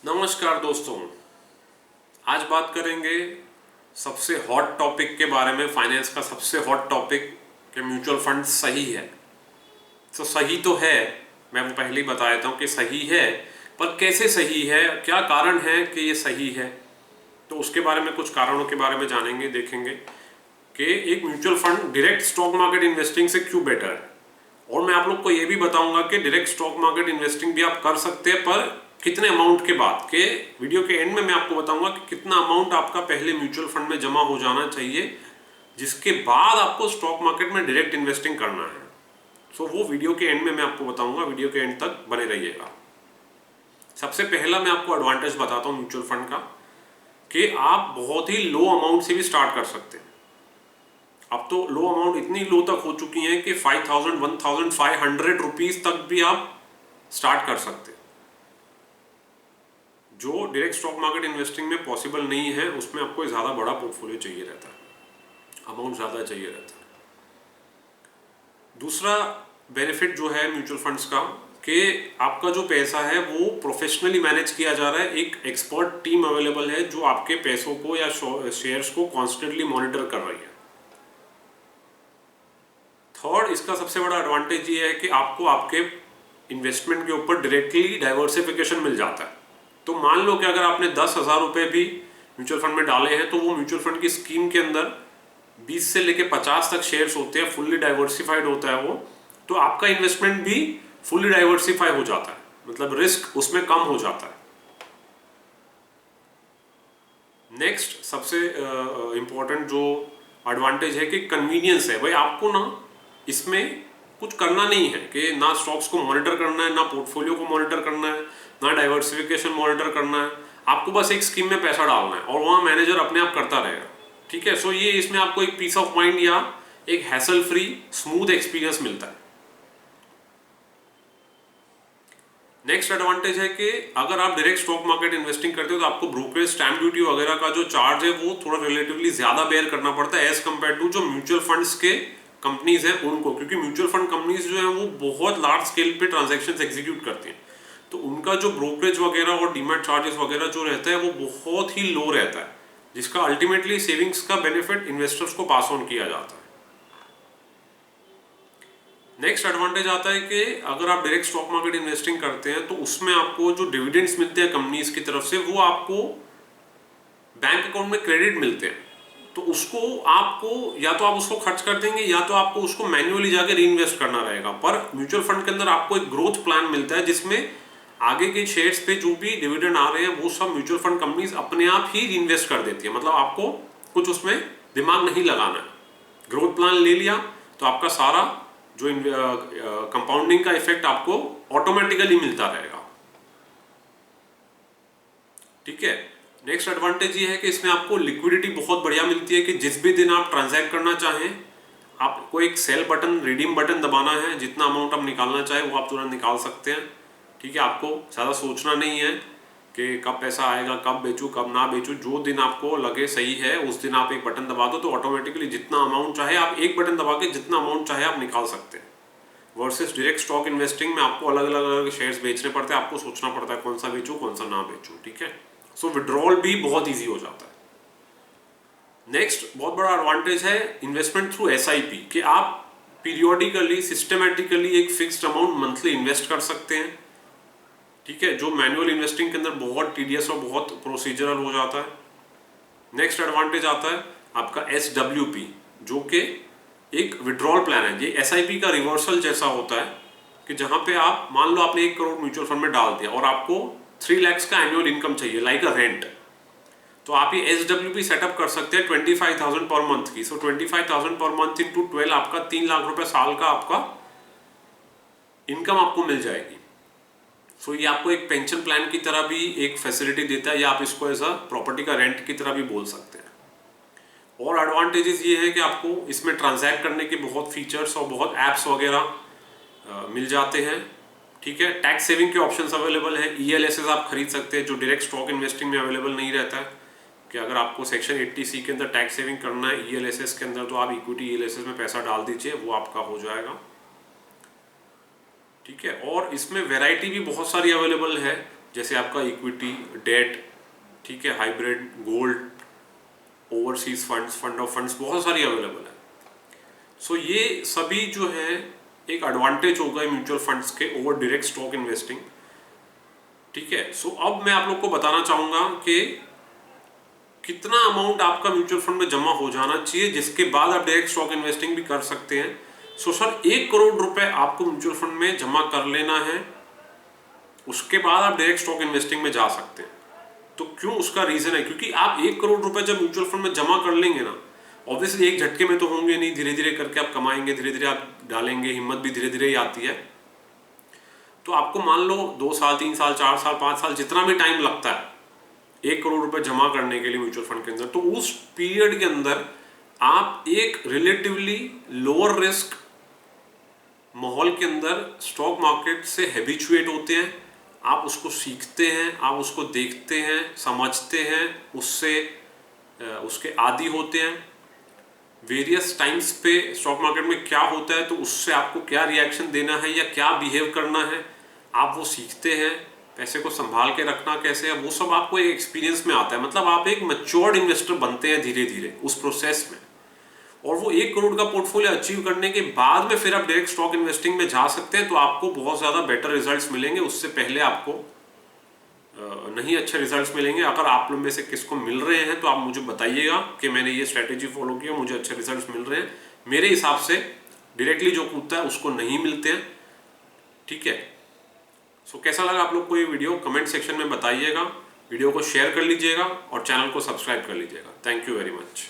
नमस्कार दोस्तों, आज बात करेंगे सबसे हॉट टॉपिक के बारे में। फाइनेंस का सबसे हॉट टॉपिक कि म्यूचुअल फंड सही है। तो सही तो है, मैं वो पहले ही बता देता हूँ कि सही है, पर कैसे सही है, क्या कारण है कि ये सही है। तो उसके बारे में कुछ कारणों के बारे में जानेंगे, देखेंगे कि एक mutual fund direct stock market investing से क्यों बेटर है। और मैं आप लोग को ये भी बताऊंगा कि डायरेक्ट स्टॉक मार्केट इन्वेस्टिंग भी आप कर सकते हैं, पर कितने अमाउंट के बाद। के वीडियो के एंड में मैं आपको बताऊंगा कि कितना अमाउंट आपका पहले म्यूचुअल फंड में जमा हो जाना चाहिए, जिसके बाद आपको स्टॉक मार्केट में डायरेक्ट इन्वेस्टिंग करना है। सो वो वीडियो के एंड में मैं आपको बताऊंगा, वीडियो के एंड तक बने रहिएगा। सबसे पहला मैं आपको एडवांटेज बताता हूँ म्यूचुअल फंड का, कि आप बहुत ही लो अमाउंट से भी स्टार्ट कर सकते हैं। अब तो लो अमाउंट इतनी लो तक हो चुकी हैं कि 5000 1500 रुपीज तक भी आप स्टार्ट कर सकते हैं। जो डायरेक्ट स्टॉक मार्केट इन्वेस्टिंग में पॉसिबल नहीं है, उसमें आपको ज़्यादा बड़ा पोर्टफोलियो चाहिए रहता है, अमाउंट ज़्यादा चाहिए रहता है। दूसरा बेनिफिट जो है म्यूचुअल फंड्स का, कि आपका जो पैसा है वो प्रोफेशनली मैनेज किया जा रहा है। एक एक्सपर्ट टीम अवेलेबल है जो आपके पैसों को या शेयर्स को कॉन्स्टेंटली मॉनिटर कर रही है। थर्ड, इसका सबसे बड़ा एडवांटेज ये है कि आपको आपके इन्वेस्टमेंट के ऊपर डायरेक्टली डाइवर्सिफिकेशन मिल जाता है। तो मान लो कि अगर आपने 10,000 रुपये भी म्यूचुअल फंड में डाले हैं, तो वो म्यूचुअल फंड की स्कीम के अंदर 20 से लेके 50 तक शेयर्स होते हैं, फुल्ली डाइवर्सिफाइड होता है वो। तो आपका इन्वेस्टमेंट भी फुल्ली डाइवर्सिफाई हो जाता है, मतलब रिस्क उसमें कम हो जाता है। नेक्स्ट सबसे इंपॉर्टेंट जो एडवांटेज है कि कन्वीनियंस है। भाई आपको ना इसमें कुछ करना नहीं है, कि ना स्टॉक्स को मॉनिटर करना है, ना पोर्टफोलियो को मॉनिटर करना है, ना डाइवर्सिफिकेशन मॉनिटर करना है। आपको बस एक स्कीम में पैसा डालना है और वहाँ मैनेजर अपने आप करता रहेगा। ठीक है, सो ये इसमें आपको एक पीस ऑफ माइंड या एक हैसल फ्री स्मूथ एक्सपीरियंस मिलता है। नेक्स्ट एडवांटेज है कि अगर आप डायरेक्ट स्टॉक मार्केट इन्वेस्टिंग करते हो तो आपको ब्रोकरेज, स्टैम्प ड्यूटी वगैरह का जो चार्ज है वो थोड़ा रिलेटिवली ज्यादा बेयर करना पड़ता है एज कम्पेयर टू जो म्यूचुअल फंड्स के कंपनीज हैं उनको। क्योंकि म्यूचुअल फंड कंपनीज जो है वो बहुत लार्ज स्केल पे ट्रांजैक्शंस एग्जीक्यूट करती हैं, तो उनका जो ब्रोकरेज वगैरह और डीमैट चार्जेस वगैरह जो रहता है वो बहुत ही लो रहता है, जिसका अल्टीमेटली सेविंग्स का बेनिफिट इन्वेस्टर्स को पास ऑन किया जाता है। नेक्स्ट एडवांटेज आता है कि अगर आप डायरेक्ट स्टॉक मार्केट इन्वेस्टिंग करते हैं तो उसमें आपको जो डिविडेंड्स मिलते हैं कंपनीज की तरफ से, वो आपको बैंक अकाउंट में क्रेडिट मिलते हैं। तो उसको आपको या तो आप उसको खर्च कर देंगे, या तो आपको उसको मैन्युअली जाके री इन्वेस्ट करना रहेगा। पर म्यूचुअल फंड के अंदर आपको एक ग्रोथ प्लान मिलता है, जिसमें आगे के शेयर्स पे जो भी डिविडेंड आ रहे हैं वो सब म्यूचुअल फंड कंपनीज अपने आप ही री इन्वेस्ट कर देती है। मतलब आपको कुछ उसमें दिमाग नहीं लगाना है। ग्रोथ प्लान ले लिया तो आपका सारा जो कंपाउंडिंग का इफेक्ट आपको ऑटोमेटिकली मिलता रहेगा। ठीक है, नेक्स्ट एडवांटेज ये है कि इसमें आपको लिक्विडिटी बहुत बढ़िया मिलती है, कि जिस भी दिन आप ट्रांजैक्ट करना चाहें, आपको एक सेल बटन, रिडीम बटन दबाना है, जितना अमाउंट आप निकालना चाहे वो आप तुरंत निकाल सकते हैं। ठीक है, आपको ज़्यादा सोचना नहीं है कि कब पैसा आएगा, कब बेचूं कब ना बेचूं। जो दिन आपको लगे सही है उस दिन आप एक बटन दबा दो, तो ऑटोमेटिकली जितना अमाउंट चाहे आप एक बटन दबा के जितना अमाउंट चाहे आप निकाल सकते हैं। वर्सेस डायरेक्ट स्टॉक इन्वेस्टिंग में आपको अलग अलग शेयर्स बेचने पड़ते हैं, आपको सोचना पड़ता है कौन सा बेचूं कौन सा ना बेचूं। ठीक है, सो विड्रॉल भी बहुत ईजी हो जाता है। नेक्स्ट बहुत बड़ा एडवांटेज है इन्वेस्टमेंट थ्रू SIP, कि आप पीरियोडिकली सिस्टमेटिकली एक फिक्स्ड अमाउंट मंथली इन्वेस्ट कर सकते हैं। ठीक है, जो मैनुअल इन्वेस्टिंग के अंदर बहुत टीडियस और बहुत प्रोसीजरल हो जाता है। नेक्स्ट एडवांटेज आता है आपका SWP, जो कि एक विड्रॉल प्लान है। ये SIP का रिवर्सल जैसा होता है, कि जहां पे आप मान लो आपने 1 करोड़ म्यूचुअल फंड में डाल दिया और आपको 3 लाख का एनुअल इनकम चाहिए, लाइक अ रेंट। तो आप ये SWP सेटअप कर सकते हैं 25,000 पर मंथ की। सो 25,000 पर मंथ इंटू 12 आपका 3 लाख रुपए साल का आपका इनकम आपको मिल जाएगी। सो ये आपको एक पेंशन प्लान की तरह भी एक फैसिलिटी देता है, या आप इसको एज अ प्रॉपर्टी का रेंट की तरह भी बोल सकते हैं। और एडवांटेजेस ये है कि आपको इसमें ट्रांजैक्ट करने के बहुत फीचर्स और बहुत ऐप्स वगैरह मिल जाते हैं। ठीक है, टैक्स सेविंग के ऑप्शंस अवेलेबल हैं। ELSS आप खरीद सकते हैं, जो डायरेक्ट स्टॉक इन्वेस्टिंग में अवेलेबल नहीं रहता है। कि अगर आपको सेक्शन 80C के अंदर टैक्स सेविंग करना है ELSS के अंदर, तो आप इक्विटी ELSS में पैसा डाल दीजिए, वो आपका हो जाएगा। ठीक है, और इसमें वैरायटी भी बहुत सारी अवेलेबल है, जैसे आपका इक्विटी, डेट, ठीक है, hybrid, gold, overseas funds, fund of funds, बहुत सारी अवेलेबल है। सो ये सभी जो है एक एडवांटेज होगा म्यूचुअल फंड्स के ओवर डायरेक्ट स्टॉक इन्वेस्टिंग, ठीक है। सो अब मैं आप लोग को बताना चाहूँगा कि कितना अमाउंट आपका म्यूचुअल फंड में जमा हो जाना चाहिए जिसके बाद आप डायरेक्ट स्टॉक इन्वेस्टिंग भी कर सकते हैं। सो सर 1 करोड़ रुपए आपको म्यूचुअल फंड में जमा कर लेना है, उसके बाद आप डायरेक्ट स्टॉक इन्वेस्टिंग में जा सकते हैं। तो क्यों, उसका रीजन है क्योंकि आप 1 करोड़ रुपए जब म्यूचुअल फंड में जमा कर लेंगे ना, ऑब्वियसली एक झटके में तो होंगे नहीं, धीरे धीरे करके आप कमाएंगे, धीरे धीरे आप डालेंगे, हिम्मत भी धीरे धीरे ही आती है। तो आपको मान लो 2 साल, 3 साल, 4 साल, 5 साल, जितना भी टाइम लगता है 1 करोड़ रुपए जमा करने के लिए म्यूचुअल फंड के अंदर, तो उस पीरियड के अंदर आप एक रिलेटिवली लोअर रिस्क माहौल के अंदर स्टॉक मार्केट से हैबिचुएट होते हैं, आप उसको सीखते हैं, आप उसको देखते हैं, समझते हैं, उसके आदी होते हैं। वेरियस टाइम्स पे स्टॉक मार्केट में क्या होता है तो उससे आपको क्या रिएक्शन देना है या क्या बिहेव करना है, आप वो सीखते हैं। पैसे को संभाल के रखना कैसे है, वो सब आपको एक एक्सपीरियंस में आता है। मतलब आप एक मैच्योर्ड इन्वेस्टर बनते हैं धीरे धीरे उस प्रोसेस में। और वो 1 करोड़ का पोर्टफोलियो अचीव करने के बाद में फिर आप डायरेक्ट स्टॉक इन्वेस्टिंग में जा सकते हैं, तो आपको बहुत ज़्यादा बेटर रिजल्ट्स मिलेंगे। उससे पहले आपको नहीं अच्छे रिजल्ट्स मिलेंगे। अगर आप लोग में से किसको मिल रहे हैं तो आप मुझे बताइएगा कि मैंने ये स्ट्रैटेजी फॉलो किया, मुझे अच्छे रिजल्ट्स मिल रहे हैं। मेरे हिसाब से डायरेक्टली जो कूदता है उसको नहीं मिलते हैं, ठीक है। सो कैसा लगा आप लोग को ये वीडियो, कमेंट सेक्शन में बताइएगा। वीडियो को शेयर कर लीजिएगा और चैनल को सब्सक्राइब कर लीजिएगा। Thank you very much.